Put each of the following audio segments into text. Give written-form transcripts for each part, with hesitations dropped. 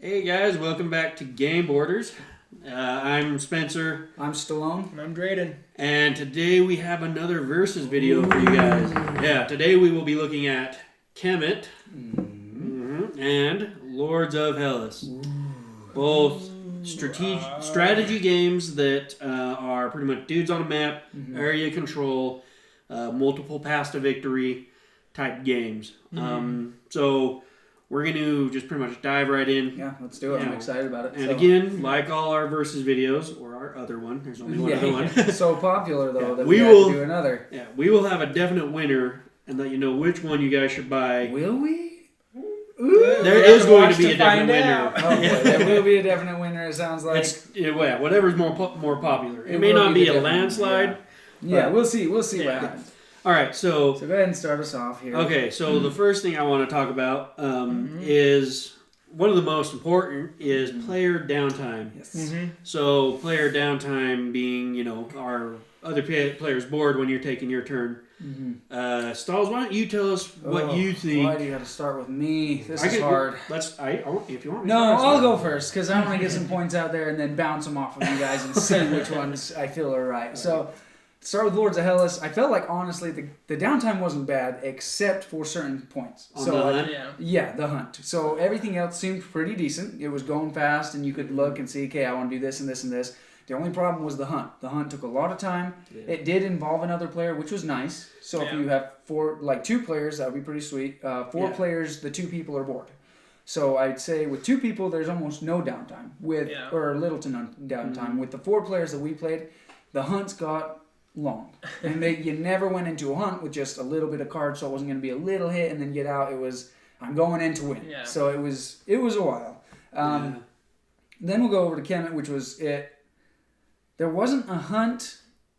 Hey guys, welcome back to Game Borders. I'm Spencer. I'm Stalone. And I'm Drayden. And today we have another versus video for you guys. Yeah, today we will be looking at Kemet and Lords of Hellas. Both strategy games that are pretty much dudes on a map, area control, multiple paths to victory type games. So we're going to just pretty much dive right in. Yeah, let's do it. I'm excited about it. And again, like all our versus videos, or our other one, there's only one other one. So popular, though, that we have to do another. Yeah, we will have a definite winner and let you know which one you guys should buy. Will we? There is going to be a definite winner. Oh, boy, there will be a definite winner, it sounds like. Whatever's more popular. It may not be a landslide. Yeah, we'll see. We'll see what happens. All right, so go ahead and start us off here. Okay, so the first thing I want to talk about is one of the most important is player downtime. Yes. So player downtime being, our other player's board when you're taking your turn. Stalls, why don't you tell us what you think? Why do you have to start with me? This is hard. If you want. No, I'll go first because I want to get some points out there and then bounce them off of you guys and see which ones I feel are right. So. Start with Lords of Hellas. I felt like, honestly, the downtime wasn't bad, except for certain points. The hunt? Yeah, the hunt. So everything else seemed pretty decent. It was going fast, and you could look and see, okay, I want to do this and this and this. The only problem was the hunt. The hunt took a lot of time. Yeah. It did involve another player, which was nice. So if you have two players, that would be pretty sweet. Four players, the two people are bored. So I'd say with two people, there's almost no downtime, or little to none downtime. With the four players that we played, the hunts got long, and you never went into a hunt with just a little bit of cards, so it wasn't going to be a little hit and then get out. It was I'm going in to win. Yeah. So it was a while. Then we'll go over to Kemet, which was it. There wasn't a hunt,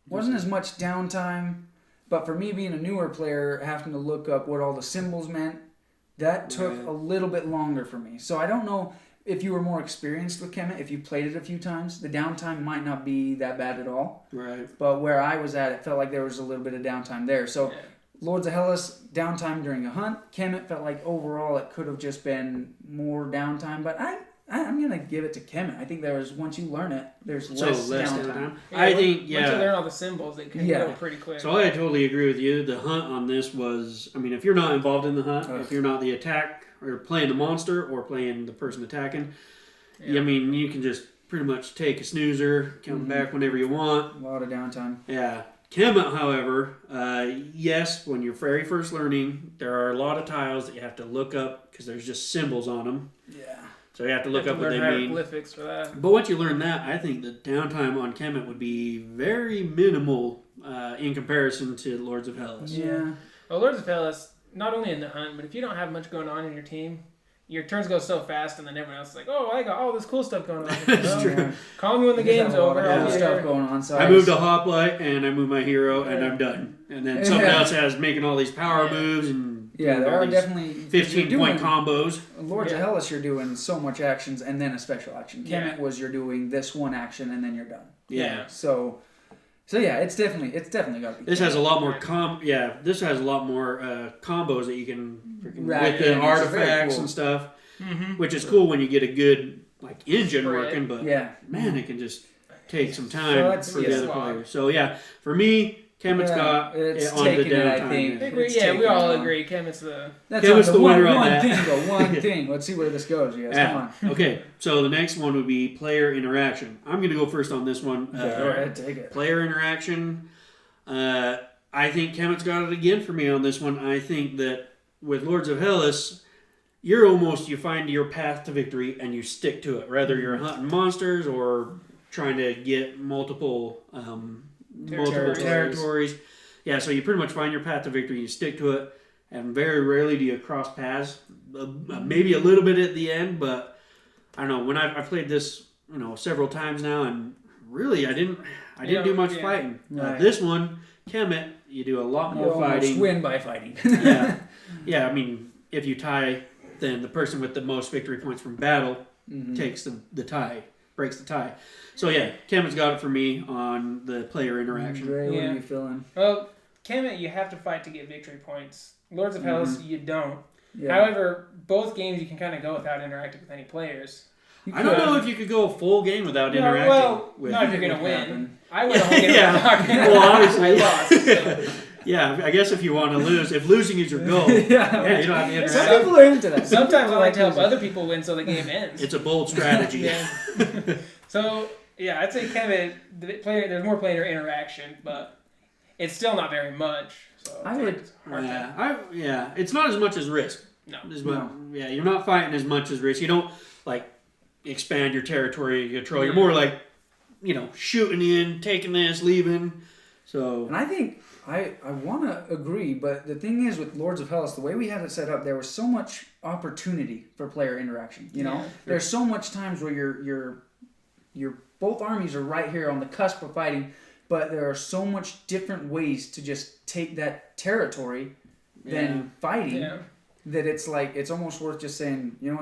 wasn't as much downtime, but for me being a newer player, having to look up what all the symbols meant, that took a little bit longer for me. So I don't know. If you were more experienced with Kemet, if you played it a few times, the downtime might not be that bad at all. Right. But where I was at, it felt like there was a little bit of downtime there. So, Lords of Hellas, downtime during a hunt. Kemet felt like overall it could have just been more downtime. But I'm going to give it to Kemet. I think once you learn it, there's less downtime. I think, Once you learn all the symbols, it can go pretty quick. So I totally agree with you. The hunt on this was, if you're not involved in the hunt, if you're not the attack, or playing the monster or playing the person attacking, you can just pretty much take a snoozer, come back whenever you want. A lot of downtime. Yeah. Kemet, however, yes, when you're very first learning, there are a lot of tiles that you have to look up because there's just symbols on them. Yeah. So you have to look up what they mean. Hieroglyphics for that. But once you learn that, I think the downtime on Kemet would be very minimal in comparison to Lords of Hellas. Yeah. Well, Lords of Hellas, not only in the hunt, but if you don't have much going on in your team, your turns go so fast, and then everyone else is like, "Oh, I got all this cool stuff going on." That's true. Call me when the game's over. All this stuff going on. So I moved a hoplite, and I moved my hero, and I'm done. And then someone else has making all these power moves and there are definitely 15-point combos. Lords of Hellas, you're doing so much actions and then a special action. Kemet was you're doing this one action and then you're done. Yeah. So yeah, it's definitely got to be. This has a lot more This has a lot more combos that you can with the artifacts and stuff, which is cool when you get a good engine working. But man, it can just take some time for the other players. So for me, Kemet's got it on the downtime. We all agree. Kemet's the winner on that. One thing. Let's see where this goes. Yes, come on. Okay, so the next one would be player interaction. I'm going to go first on this one. Go ahead, take it. Player interaction. I think Kemet's got it again for me on this one. I think that with Lords of Hellas, you find your path to victory and you stick to it. Whether you're hunting monsters or trying to get multiple territories. Yeah, so you pretty much find your path to victory, you stick to it, and very rarely do you cross paths. Maybe a little bit at the end, but I don't know. When I've played this, several times now, and really I didn't do much fighting. This one, Kemet, you do a lot more fighting. You win by fighting. Yeah. If you tie, then the person with the most victory points from battle takes the tie, breaks the tie. So Kemet's got it for me on the player interaction. Ray, what are you feeling? Well, Kemet, you have to fight to get victory points. Lords of Hellas, you don't. Yeah. However, both games you can kind of go without interacting with any players. I don't know if you could go a full game without interacting. Well, with not if you're it going to would win. happen. I went a whole game Yeah. without talking. Well, obviously. I lost. So. Yeah, I guess if you want to lose, if losing is your goal, Yeah. you don't have to interact. Some people are into that. Sometimes I like to help losing. other people win so the game ends. It's a bold strategy. Yeah. So, yeah, I'd say Kemet, there's more player interaction, but it's still not very much. So I would- it's hard to- It's not as much as Risk. No. Yeah, you're not fighting as much as Risk. You don't like expand your territory control. You're more like, shooting in, taking this, leaving. So And I think I want to agree, but the thing is with Lords of Hellas, the way we had it set up, there was so much opportunity for player interaction. Yeah. There's so much times where you're both armies are right here on the cusp of fighting, but there are so much different ways to just take that territory than fighting. Yeah. That it's like it's almost worth just saying, no,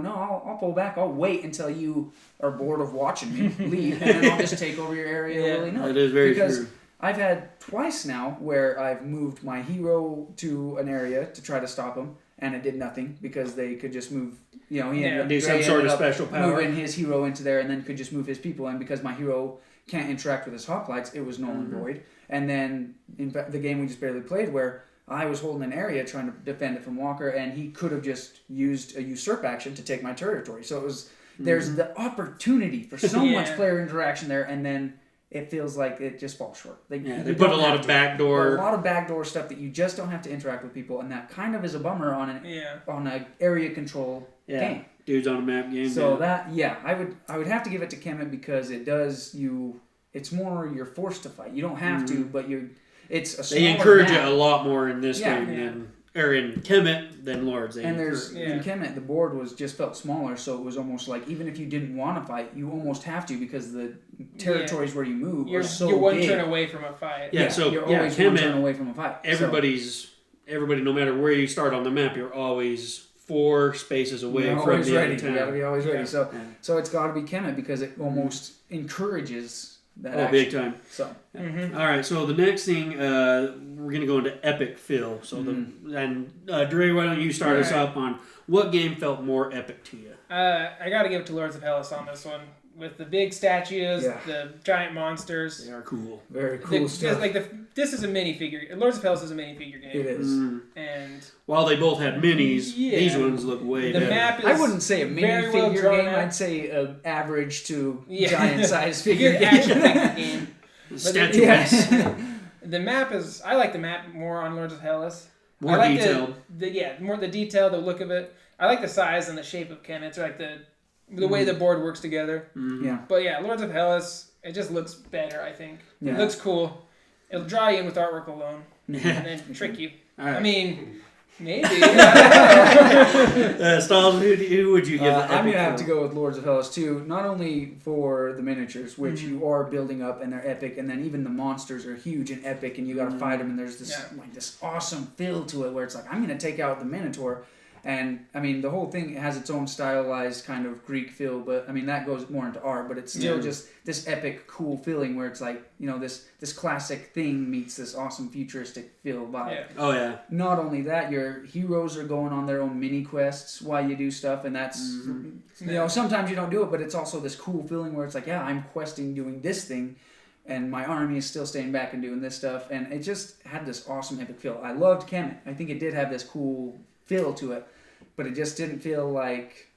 I'll pull back. I'll wait until you are bored of watching me leave, and then I'll just take over your area willy-nilly. that is very because true. I've had twice now where I've moved my hero to an area to try to stop him, and it did nothing because they could just move. He ended up, Do some Dre sort ended of up special power. moving his hero into there, and then could just move his people in because my hero can't interact with his hoplites. It was null and void. And then in fact, the game we just barely played where I was holding an area trying to defend it from Walker, and he could have just used a usurp action to take my territory. So it was there's the opportunity for so much player interaction there, and then it feels like it just falls short. They you put a don't lot have of to. backdoor. A lot of backdoor stuff that you just don't have to interact with people, and that kind of is a bummer on an area control game. Dudes on a map game. So I would have to give it to Kemet because it does it's more you're forced to fight. You don't have to, but it's a smaller They encourage map. it a lot more in this game in Kemet than Lords. And there's in Kemet the board just felt smaller, so it was almost like even if you didn't want to fight, you almost have to because the territories where you move are so you're one big. turn away from a fight. You're always one turn away from a fight. Everybody, no matter where you start on the map, you're always 4 spaces away You're from always the ready. other You town. gotta be always ready. Yeah. So it's got to be Kemet because it almost encourages that action. Big time. So All right, so the next thing we're going to go into epic fill. So Dre, why don't you start us up on what game felt more epic to you? I got to give it to Lords of Hellas on this one. With the big statues, the giant monsters. They are cool. very cool stuff. This is a minifigure. Lords of Hellas is a minifigure game. It is. And While they both had minis, these ones look way better. The map is I wouldn't say a very minifigure well drawn game. out. I'd say an average to giant size figure Good game. action figure game. Statuesque. The map is. I like the map more on Lords of Hellas. More I like detailed. More the detail, the look of it. I like the size and the shape of Kemet. It's like the way the board works together. Yeah. But yeah, Lords of Hellas, it just looks better, I think. Yeah. It looks cool. It'll draw you in with artwork alone. Yeah. And then trick you. All right. I mean, maybe. Styles, who would you give the epic I'm going to have to fill? go with Lords of Hellas too, not only for the miniatures, which you are building up and they're epic, and then even the monsters are huge and epic, and you got to fight them, and there's this awesome feel to it where it's like, I'm going to take out the Minotaur. And, I mean, the whole thing has its own stylized kind of Greek feel, but, I mean, that goes more into art, but it's still just this epic, cool feeling where it's like, this classic thing meets this awesome futuristic feel vibe. Yeah. Oh, yeah. Not only that, your heroes are going on their own mini quests while you do stuff, and that's, sometimes you don't do it, but it's also this cool feeling where it's like, I'm questing doing this thing, and my army is still staying back and doing this stuff, and it just had this awesome epic feel. I loved Kemet. I think it did have this cool feel to it, but it just didn't feel like,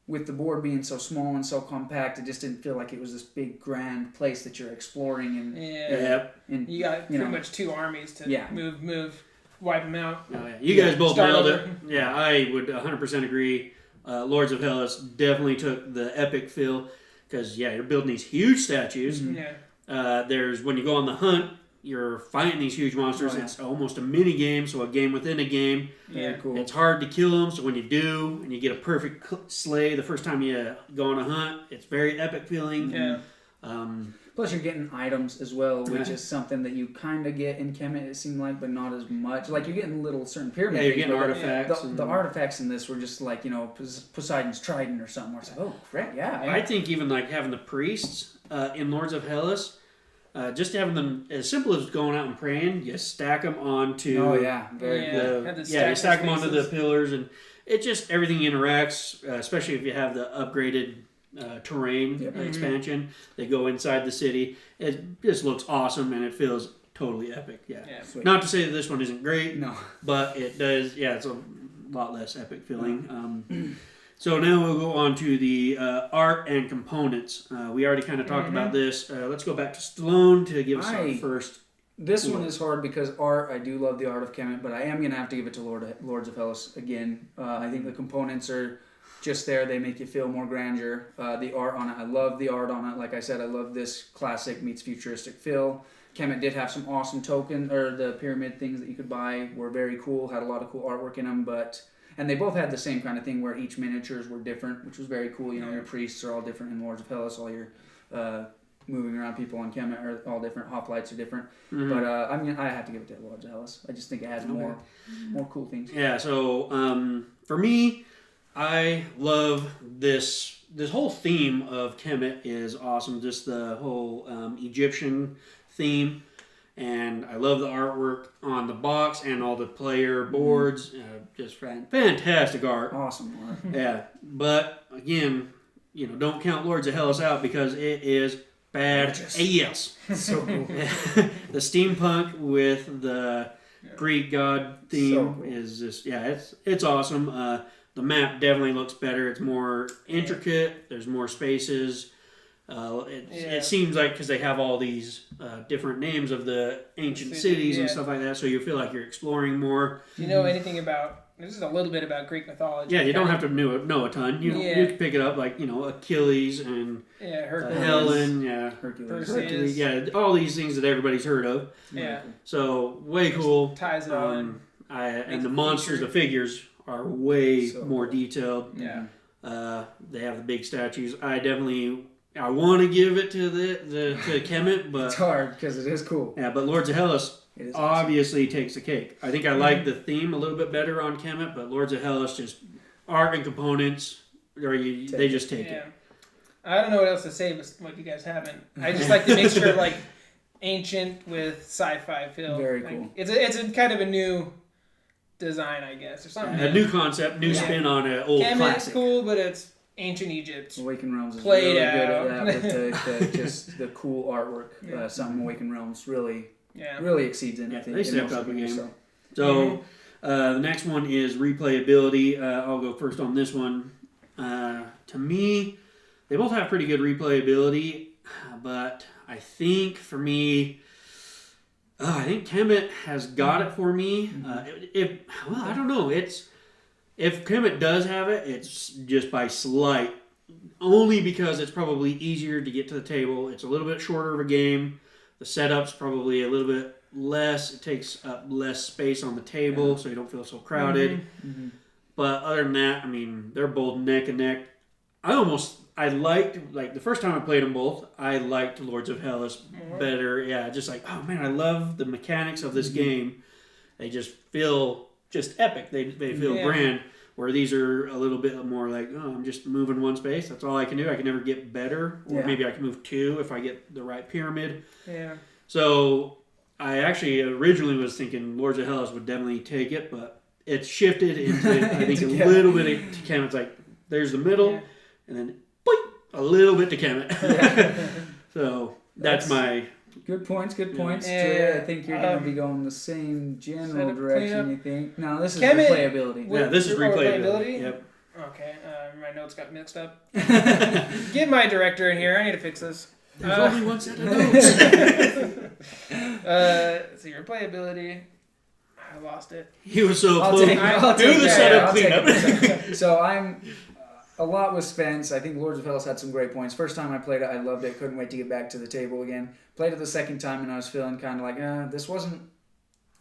with the board being so small and so compact, it just didn't feel like it was this big grand place that you're exploring and You got pretty much 2 armies to move, wipe them out. Oh, yeah. You guys both Start nailed over. it. Yeah, I would 100% agree. Lords of Hellas definitely took the epic feel because, you're building these huge statues. There's when you go on the hunt, you're fighting these huge monsters. It's almost a mini game, so a game within a game. Very cool. It's hard to kill them, so when you do, and you get a perfect slay the first time you go on a hunt, it's very epic feeling. Yeah. Plus, you're getting items as well, which is something that you kind of get in Kemet, it seemed like, but not as much. Like, you're getting little certain pyramid Yeah, you're things, getting but artifacts. The artifacts in this were just like, Poseidon's trident or something, where it's like, oh, crap, I think even like having the priests in Lords of Hellas, just having them as simple as going out and praying, you stack them onto. Oh yeah, very cool. You stack them onto the pillars, and it just everything interacts. Especially if you have the upgraded terrain expansion. They go inside the city. It just looks awesome, and it feels totally epic. Yeah. Not to say that this one isn't great, but it does. Yeah, it's a lot less epic feeling. So now we'll go on to the art and components. We already kind of talked about this. Let's go back to Stalone to give us our first. This one is hard because art, I do love the art of Kemet, but I am going to have to give it to Lords of Hellas again. I think the components are just there. They make you feel more grandeur. The art on it, I love the art on it. Like I said, I love this classic meets futuristic feel. Kemet did have some awesome the pyramid things that you could buy were very cool, had a lot of cool artwork in them, and they both had the same kind of thing where each miniatures were different, which was very cool. You know, your priests are all different in Lords of Hellas, all your moving around people on Kemet are all different, hoplites are different. But I have to give it to Lords of Hellas. I just think it had more cool things. Yeah, so for me, I love this whole theme of Kemet is awesome. Just the whole Egyptian theme. And I love the artwork on the box and all the player boards. Just fantastic art. Awesome art. Yeah. But, again, don't count Lords of Hellas out because it is bad. Yes. So cool. The steampunk with the Greek god theme is just, it's awesome. The map definitely looks better. It's more intricate. There's more spaces. It seems like because they have all these different names of the ancient cities and stuff like that, so you feel like you're exploring more. Do you know anything about? This is a little bit about Greek mythology. Yeah, you don't have to know a ton. You can pick it up like Achilles and Hercules, Helen, Hercules, yeah, all these things that everybody's heard of. Yeah. So way cool. Ties it on. And the monsters, the figures are way more detailed. Yeah. They have the big statues. I want to give it to to Kemet, but it's hard because it is cool. Yeah, but Lords of Hellas obviously takes the cake. I think I like the theme a little bit better on Kemet, but Lords of Hellas just art and components, they just take it. I don't know what else to say, but what you guys haven't. I just like the mixture of like ancient with sci-fi feel. Very cool. It's a kind of a new design, I guess, or something. A new concept, new spin on an old Kemet's classic. Cool, but it's ancient Egypt. Awakened Realms is Played really out. good at that with just the cool artwork. Something Awakened Realms really exceeds in. I think they stepped up again. So Mm-hmm. The next one is replayability. I'll go first on this one. To me, they both have pretty good replayability, but I think for me, I think Kemet has got it for me. I don't know. If Kemet does have it, it's just by slight. Only because it's probably easier to get to the table. It's a little bit shorter of a game. The setup's probably a little bit less. It takes up less space on the table, so you don't feel so crowded. Mm-hmm. But other than that, I mean, they're both neck and neck. I liked, the first time I played them both, I liked Lords of Hellas better. Yeah, just like, oh man, I love the mechanics of this game. They just feel just epic. They feel grand. Where these are a little bit more like, I'm just moving one space. That's all I can do. I can never get better. Or maybe I can move two if I get the right pyramid. Yeah. So I actually originally was thinking Lords of Hellas would definitely take it, but it's shifted into, I think, a little bit of Kemet's like, there's the middle, and then boing, a little bit to Kemet. So that's my... Good points. Yeah. I think you're going to be going the same general direction, you think? No, this is Kemet, replayability. Yeah, this is replayability. Yep. Okay, my notes got mixed up. Get my director in here. I need to fix this. There's only one set of notes. So replayability. I lost it. He was so close. Do the setup cleanup. So I'm... A lot with Spence. I think Lords of Hellas had some great points. First time I played it, I loved it. Couldn't wait to get back to the table again. Played it the second time, and I was feeling kind of like, this wasn't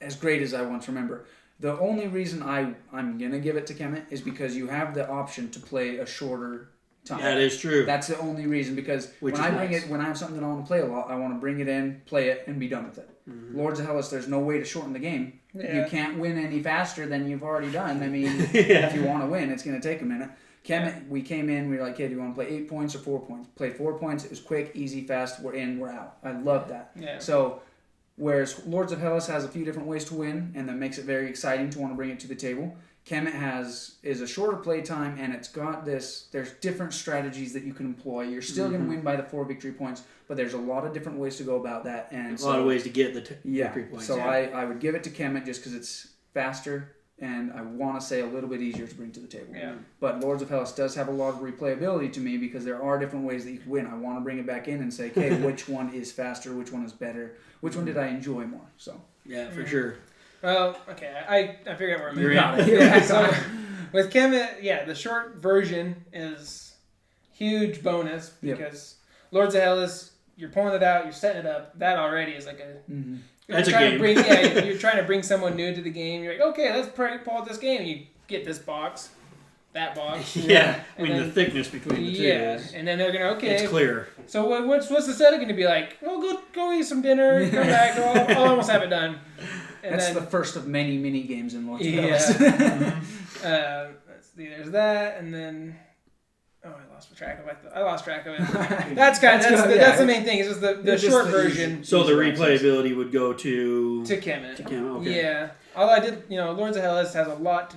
as great as I once remember. The only reason I'm going to give it to Kemet is because you have the option to play a shorter time. That is true. That's the only reason, because when I have something that I want to play a lot, I want to bring it in, play it, and be done with it. Mm-hmm. Lords of Hellas, there's no way to shorten the game. Yeah. You can't win any faster than you've already done. I mean, if you want to win, it's going to take a minute. Kemet, we came in, we were like, hey, do you want to play 8 points or 4 points? Played 4 points, it was quick, easy, fast, we're in, we're out. I love that. Yeah. So, whereas Lords of Hellas has a few different ways to win, and that makes it very exciting to want to bring it to the table, Kemet is a shorter play time, and it's got this. There's different strategies that you can employ. You're still going to win by the 4 victory points, but there's a lot of different ways to go about that, and a lot of ways to get the victory points. So I would give it to Kemet just because it's faster, and I want to say a little bit easier to bring to the table. Yeah. But Lords of Hellas does have a lot of replayability to me because there are different ways that you can win. I want to bring it back in and say, okay, which one is faster? Which one is better? Which one did I enjoy more? So yeah, for sure. Well, okay, I figured out where I'm You're moving. in. Yeah, so with Kemet, the short version is huge bonus because Lords of Hellas, you're pulling it out, you're setting it up. That already is like a. Mm-hmm. That's a game. You're trying to bring someone new to the game. You're like, okay, let's pull out this game. You get this box, that box. Yeah, I mean the thickness between the two. Yeah, is, and then they're gonna it's clear. So what's the setup gonna be like? Well, go eat some dinner, come back. I'll almost have it done. And that's then, the first of many mini games in Lords of Hellas. let's see, there's that, and then I lost track of it. That's the main thing. Is just the short version. So the replayability would go to Kemet. Okay. Yeah. Although I did, Lords of Hellas has a lot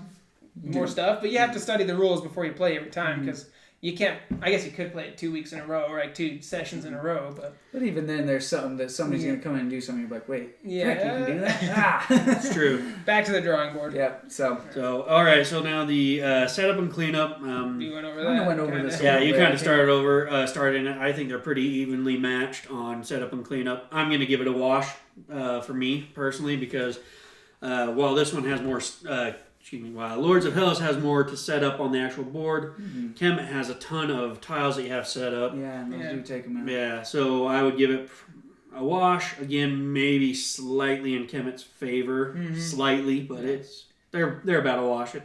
more stuff, but you have to study the rules before you play every time because you can't. I guess you could play it 2 weeks in a row or like 2 sessions in a row, but even then, there's something that somebody's going to come in and do something. You're like, wait, yeah, heck, you can do that. It's true. Back to the drawing board. Yep. So all right. So now the setup and cleanup. You went over I that. went over this. Yeah, you kind of started in it. I think they're pretty evenly matched on setup and cleanup. I'm going to give it a wash for me personally because while this one has more. While Lords of Hellas has more to set up on the actual board, Kemet has a ton of tiles that you have set up. Yeah, and those do take a minute. Yeah, so I would give it a wash. Again, maybe slightly in Kemet's favor, slightly, but they're about a wash.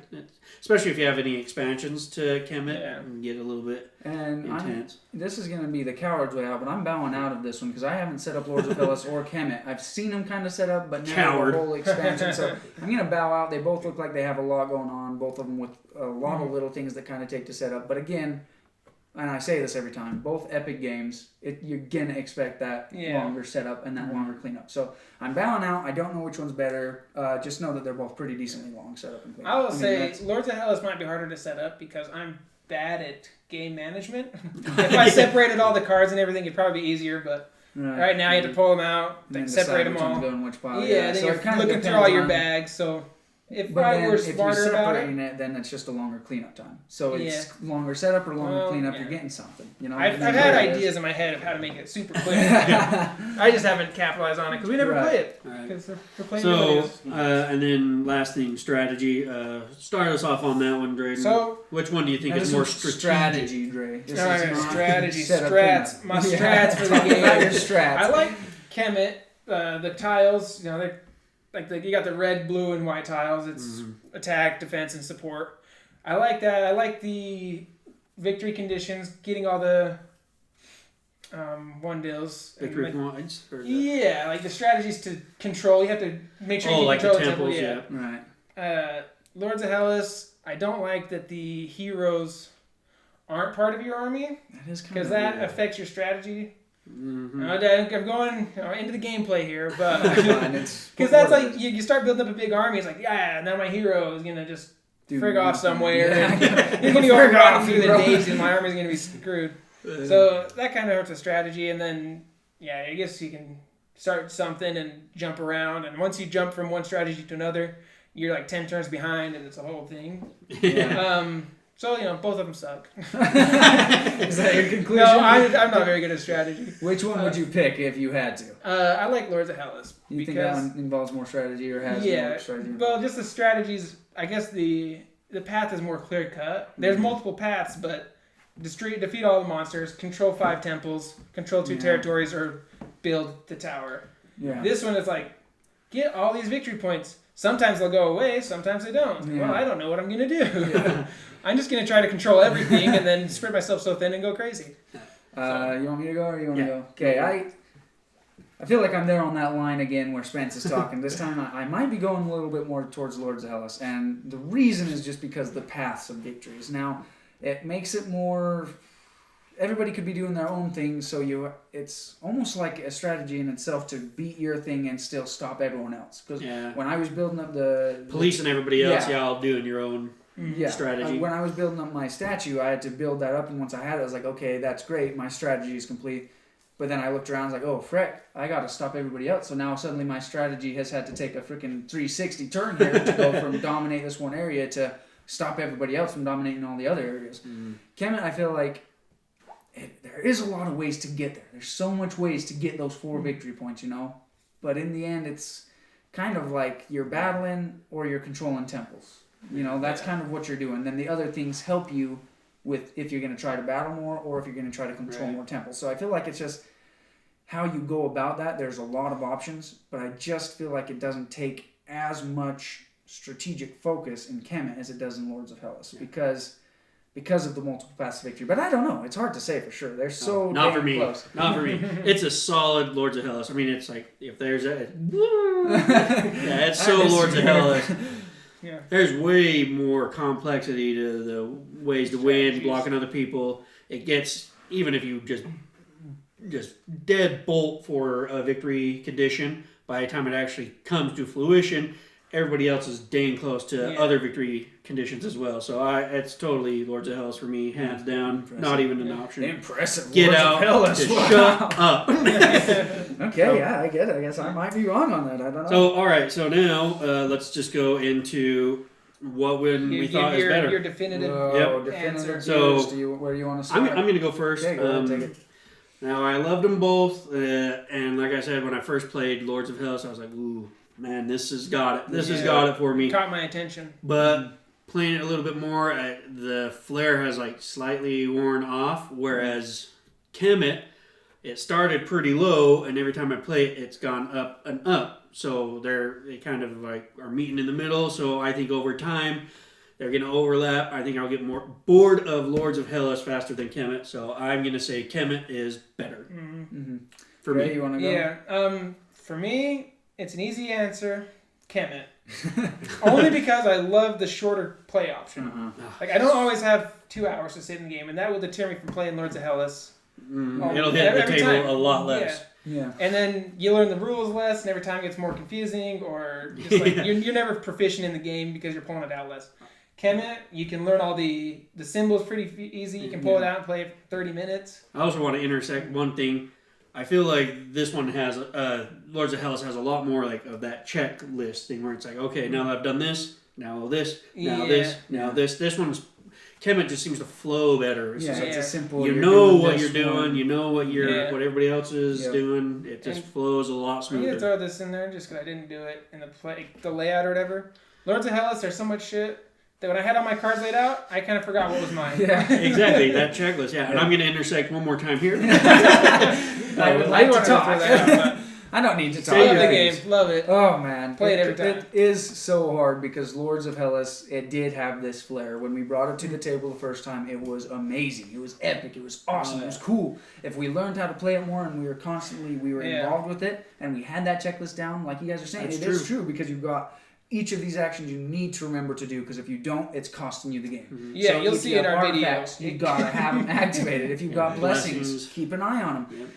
Especially if you have any expansions to Kemet, and get a little bit intense. This is going to be the coward's way out, but I'm bowing out of this one because I haven't set up Lords of Hellas or Kemet. I've seen them kind of set up, but never the whole expansion. So I'm going to bow out. They both look like they have a lot going on, both of them with a lot of little things that kind of take to set up. But again, and I say this every time, both epic games, you're going to expect that longer setup and that longer cleanup. So I'm bowing out. I don't know which one's better. Just know that they're both pretty decently long setup and cleanup. I will say Lords of Hellas might be harder to set up because I'm bad at game management. If I separated all the cards and everything, it'd probably be easier, but right now you have to pull them out, separate them all. Go in which pile. Then so you're looking through all your bags, so... If I were smarter about it, then it's just a longer cleanup time. So it's longer setup or longer cleanup. You're getting something. I've had ideas in my head of how to make it super clear. I just haven't capitalized on it because we never play it. Right. So and then last thing, strategy. Start us off on that one, Drayden. So which one do you think is more strategic? Strategy, Dre. Strategy, strats. My strats for the game. Your strats. I like Kemet. The tiles, they're. You got the red, blue, and white tiles. It's attack, defense, and support. I like that. I like the victory conditions, getting all the one deals. Victory points? Yeah, like the strategies to control. You have to make sure you like control the temples, Right. Lords of Hellas, I don't like that the heroes aren't part of your army. That is kind of because that weird. affects your strategy. I'm going into the gameplay here, but because that's like you start building up a big army. It's like now my hero is gonna just frig off somewhere. He's gonna go running through the days, and my army's gonna be screwed. So that kind of hurts the strategy. And then I guess you can start something and jump around. And once you jump from one strategy to another, you're like 10 turns behind, and it's a whole thing. So, both of them suck. Is that your conclusion? No, I'm not very good at strategy. Which one would you pick if you had to? I like Lords of Hellas. You think that one involves more strategy or has more strategy? Well, just the strategies, I guess the path is more clear cut. There's multiple paths, but defeat all the monsters, control 5 temples, control 2 territories, or build the tower. Yeah. This one is like, get all these victory points. Sometimes they'll go away, sometimes they don't. Yeah. Well, I don't know what I'm going to do. Yeah. I'm just going to try to control everything and then spread myself so thin and go crazy. You want me to go or you want to go? Okay, I feel like I'm there on that line again where Spence is talking. This time I might be going a little bit more towards Lords of Hellas. And the reason is just because the paths of victories. Now, it makes it more... everybody could be doing their own thing, so it's almost like a strategy in itself to beat your thing and still stop everyone else. Because when I was building up police and everybody else, all doing your own strategy. When I was building up my statue, I had to build that up, and once I had it, I was like, okay, that's great, my strategy is complete. But then I looked around, I was like, oh, frick, I got to stop everybody else. So now suddenly my strategy has had to take a freaking 360 turn here to go from dominate this one area to stop everybody else from dominating all the other areas. Kemet, I feel like there is a lot of ways to get there. There's so much ways to get those 4 victory points, But in the end, it's kind of like you're battling or you're controlling temples. That's kind of what you're doing. Then the other things help you with if you're going to try to battle more or if you're going to try to control more temples. So I feel like it's just how you go about that. There's a lot of options, but I just feel like it doesn't take as much strategic focus in Kemet as it does in Lords of Hellas because of the multiple paths to victory. But I don't know. It's hard to say for sure. They're so not for me. Close. Not for me. It's a solid Lords of Hellas. I mean, it's like if there's it's so Lords of Hellas. Yeah. There's way more complexity to the ways to win, blocking other people. It gets, even if you just dead bolt for a victory condition, by the time it actually comes to fruition, everybody else is dang close to other victory conditions as well. So it's totally Lords of Hellas for me, hands down. Impressive. Not even an option. Impressive. Get Lords out. Of Hellas. Shut up. Okay, I get it. I guess I might be wrong on that. I don't know. So, all right. So now let's just go into what we thought is better. Your definitive answer. So, where do you want to start? I'm going to go first. Okay, go ahead, take it. Now, I loved them both. And like I said, when I first played Lords of Hellas, I was like, ooh, man, this has got it. This has got it for me. Caught my attention. But playing it a little bit more, the flair has like slightly worn off, whereas Kemet, it started pretty low, and every time I play it, it's gone up and up. So they kind of like are meeting in the middle. So I think over time, they're going to overlap. I think I'll get more bored of Lords of Hellas faster than Kemet. So I'm going to say Kemet is better. For me. You want to go? Yeah. For me, it's an easy answer. Kemet. Only because I love the shorter play option. Like I don't always have 2 hours to sit in the game, and that will deter me from playing Lords of Hellas. It'll hit the table a lot less. Yeah. And then you learn the rules less, and every time it gets more confusing, or just like you're never proficient in the game because you're pulling it out less. Kemet, you can learn all the symbols pretty easy. You can pull it out and play it for 30 minutes. I also want to intersect one thing. I feel like this one has Lords of Hellas has a lot more like of that checklist thing where it's like, okay, now I've done this, now this, now this, now this. This one's Kemet just seems to flow better. It's it's a simple. You know what you're doing. You know what what everybody else is doing. It just flows a lot smoother. I'm gonna throw this in there just because I didn't do it in the layout or whatever. Lords of Hellas, there's so much shit that when I had all my cards laid out, I kind of forgot what was mine. Yeah, exactly, that checklist. Yeah, and I'm going to intersect one more time here. I would like to talk. I don't need to talk. Love the game. Love it. Oh, man. Play it every time. It is so hard because Lords of Hellas, it did have this flair. When we brought it to the table the first time, it was amazing. It was epic. It was awesome. It was cool. If we learned how to play it more and we were involved with it, and we had that checklist down, like you guys are saying, it is true because you've got each of these actions you need to remember to do because if you don't, it's costing you the game. Yeah, so you'll see in our video. You gotta have them activated. If you've got blessings, keep an eye on them. Yep.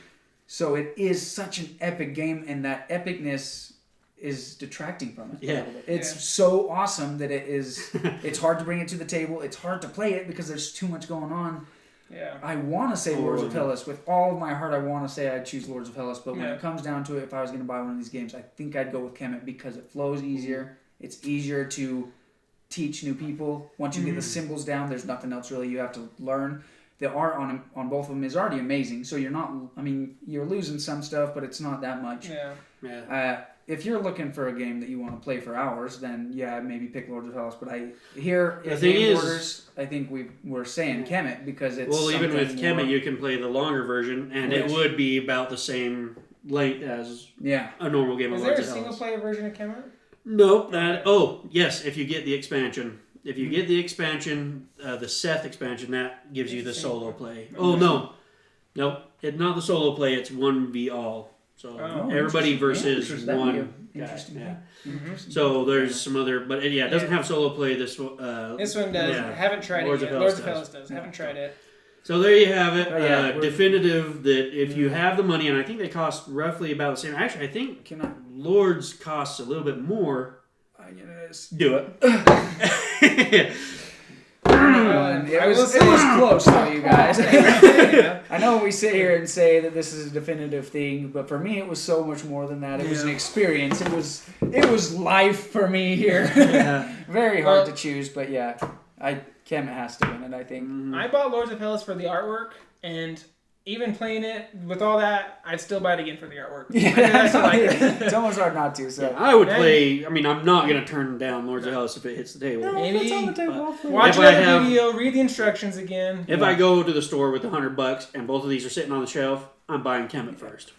So it is such an epic game, and that epicness is detracting from it. Yeah. It's so awesome that it's hard to bring it to the table. It's hard to play it because there's too much going on. Yeah. I want to say Lords of Hellas. With all of my heart, I want to say I'd choose Lords of Hellas. But when it comes down to it, if I was going to buy one of these games, I think I'd go with Kemet because it flows easier. It's easier to teach new people. Once you get the symbols down, there's nothing else really you have to learn. The art on both of them is already amazing. So you're losing some stuff, but it's not that much. Yeah. If you're looking for a game that you want to play for hours, then maybe pick Lords of Hellas. But I think we're saying Kemet because it's even with Kemet you can play the longer version, and it would be about the same length as a normal game of Lords of Hellas. Is there a single player version of Kemet? Nope. Yes. If you get the expansion. If you get the expansion, the Seth expansion, that gives you the solo play. Oh, no. Nope. It's not the solo play. It's 1v all. So everybody versus one guy. Interesting. Yeah. So there's some other... But it doesn't have solo play. This one does. I haven't tried it yet. Lords of Hellas does. I haven't tried it. So there you have it. Yeah, definitive that if you have the money, and I think they cost roughly about the same. Actually, I think Lords costs a little bit more. Do it. It was close though, you guys. I know we sit here and say that this is a definitive thing, but for me it was so much more than that. It was an experience. It was life for me here. Very hard to choose, but yeah, Kemet has to win it, I think. I bought Lords of Hellas for the artwork, and even playing it with all that, I'd still buy it again for the artwork. Yeah, it's almost hard not to. So I would play. I mean, I'm not gonna turn down Lords of Hellas if it hits the table. No, maybe if it's on the table, watch another video, read the instructions again. If I go to the store with $100 and both of these are sitting on the shelf, I'm buying Kemet first.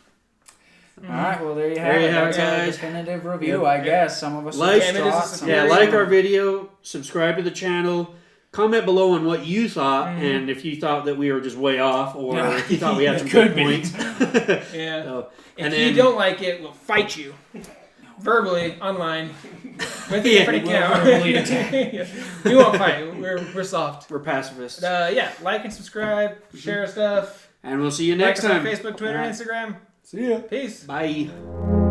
All right, well there you have it. That's our definitive review, I guess. Some of us like our video, subscribe to the channel. Comment below on what you thought, and if you thought that we were just way off, or if you thought we had some good points. So, if you don't like it, we'll fight you. Verbally, online. With the different account. We won't fight. We're soft. We're pacifists. Like and subscribe, share stuff. And we'll see you next time. Like us on Facebook, Twitter, and Instagram. See ya. Peace. Bye.